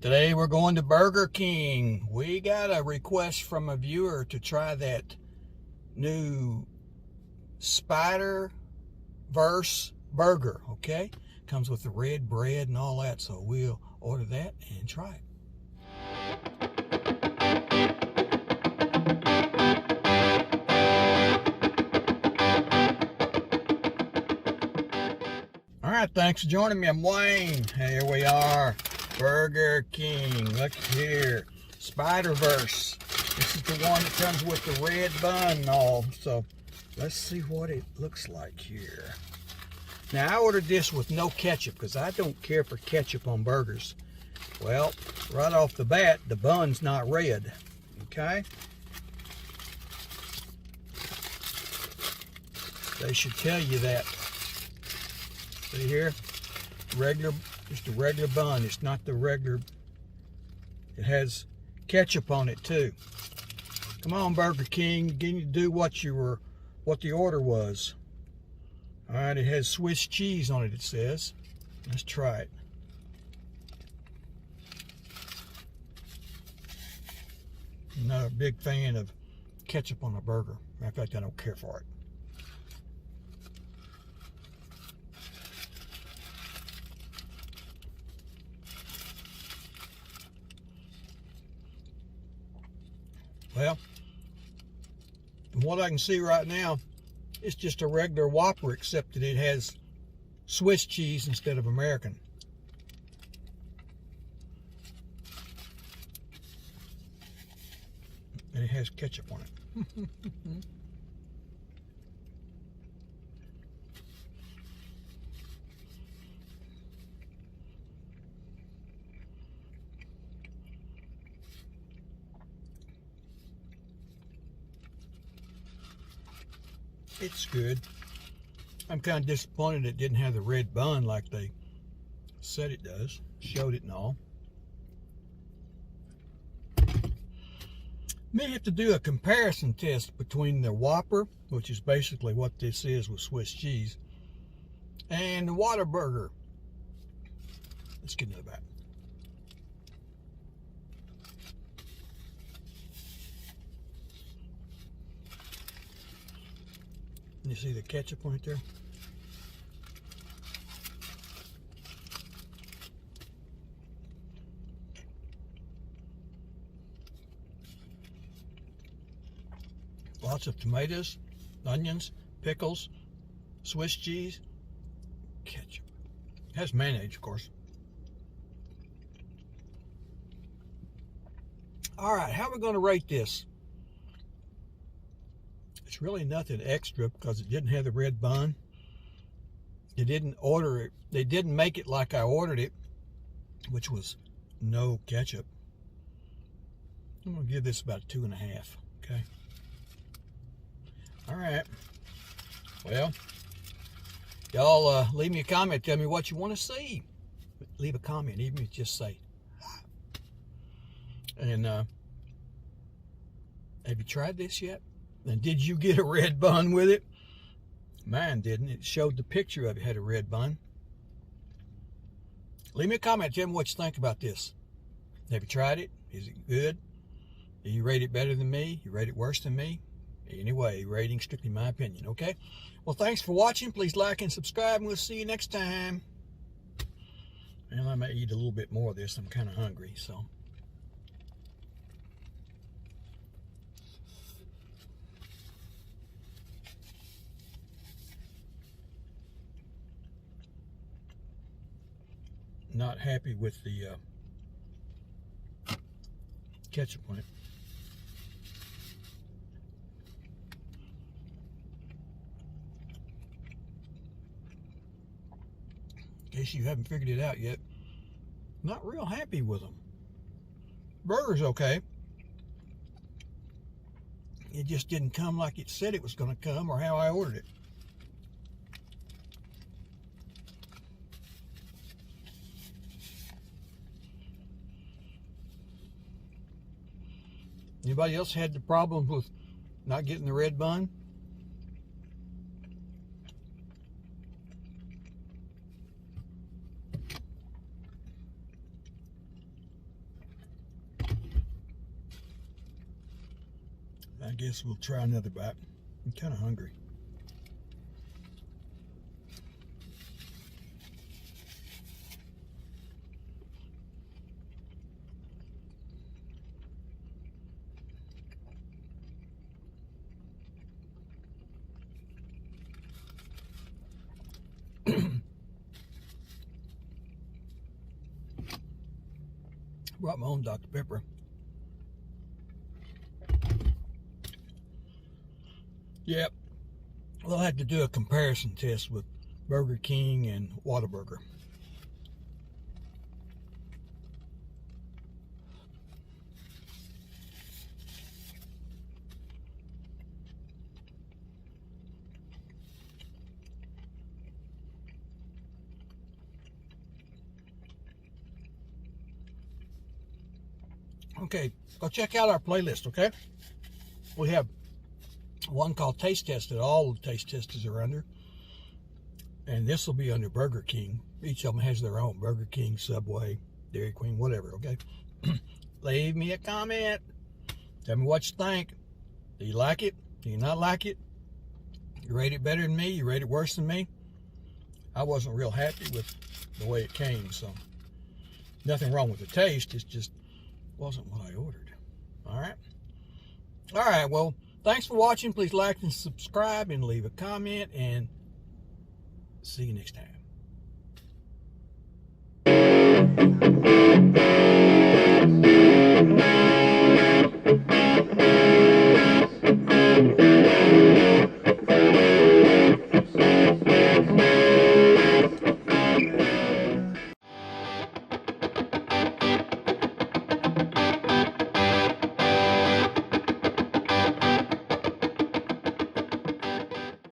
Today we're going to Burger King. We got a request from a viewer to try that new Spider-Verse burger, okay? Comes with the red bread and all that, so we'll order that and try it. All right, thanks for joining me. I'm Wayne. Here we are. Burger King. Look here. Spider-Verse. This is the one that comes with the red bun and all. So let's see what it looks like here. Now I ordered this with no ketchup because I don't care for ketchup on burgers. Well, right off the bat, the bun's not red. Okay? They should tell you that. See here? Regular, just a regular bun. It's not the regular. It has ketchup on it too. Come on, Burger King, you need to do what the order was. All right, it has Swiss cheese on it. It says. Let's try it. I'm not a big fan of ketchup on a burger. Matter of fact, I don't care for it. Well, from what I can see right now, it's just a regular Whopper, except that it has Swiss cheese instead of American. And it has ketchup on it. It's good. I'm kind of disappointed it didn't have the red bun like they said it does. Showed it and all. May have to do a comparison test between the Whopper, which is basically what this is with Swiss cheese, and the Whataburger. Let's get into that. You see the ketchup right there? Lots of tomatoes, onions, pickles, Swiss cheese, ketchup. It has mayonnaise, of course. All right, how are we going to rate this? It's really nothing extra because it didn't have the red bun. They didn't order it. They didn't make it like I ordered it, which was no ketchup. I'm going to give this about a 2.5. Okay. All right. Well, y'all leave me a comment. Tell me what you want to see. Leave a comment, even if you just say hi. And have you tried this yet? And did you get a red bun with it? Mine didn't. It showed the picture of it had a red bun. Leave me a comment. Tell me what you think about this. Have you tried it? Is it good? Do you rate it better than me? You rate it worse than me? Anyway, rating strictly my opinion, okay? Well, thanks for watching. Please like and subscribe, and we'll see you next time. And I may eat a little bit more of this. I'm kind of hungry, so. Not happy with the ketchup on it. In case you haven't figured it out yet, not real happy with them. Burger's okay. It just didn't come like it said it was going to come or how I ordered it. Anybody else had the problems with not getting the red bun? I guess we'll try another bite. I'm kind of hungry. Brought my own Dr. Pepper. Yep, we'll have to do a comparison test with Burger King and Whataburger. Okay, go check out our playlist, okay? We have one called Taste Test that all the taste testers are under. And this will be under Burger King. Each of them has their own. Burger King, Subway, Dairy Queen, whatever, okay? Leave me a comment. Tell me what you think. Do you like it? Do you not like it? You rate it better than me? You rate it worse than me? I wasn't real happy with the way it came, so nothing wrong with the taste. It's just wasn't what I ordered. All right, well, thanks for watching. Please like and subscribe and leave a comment, and see you next time.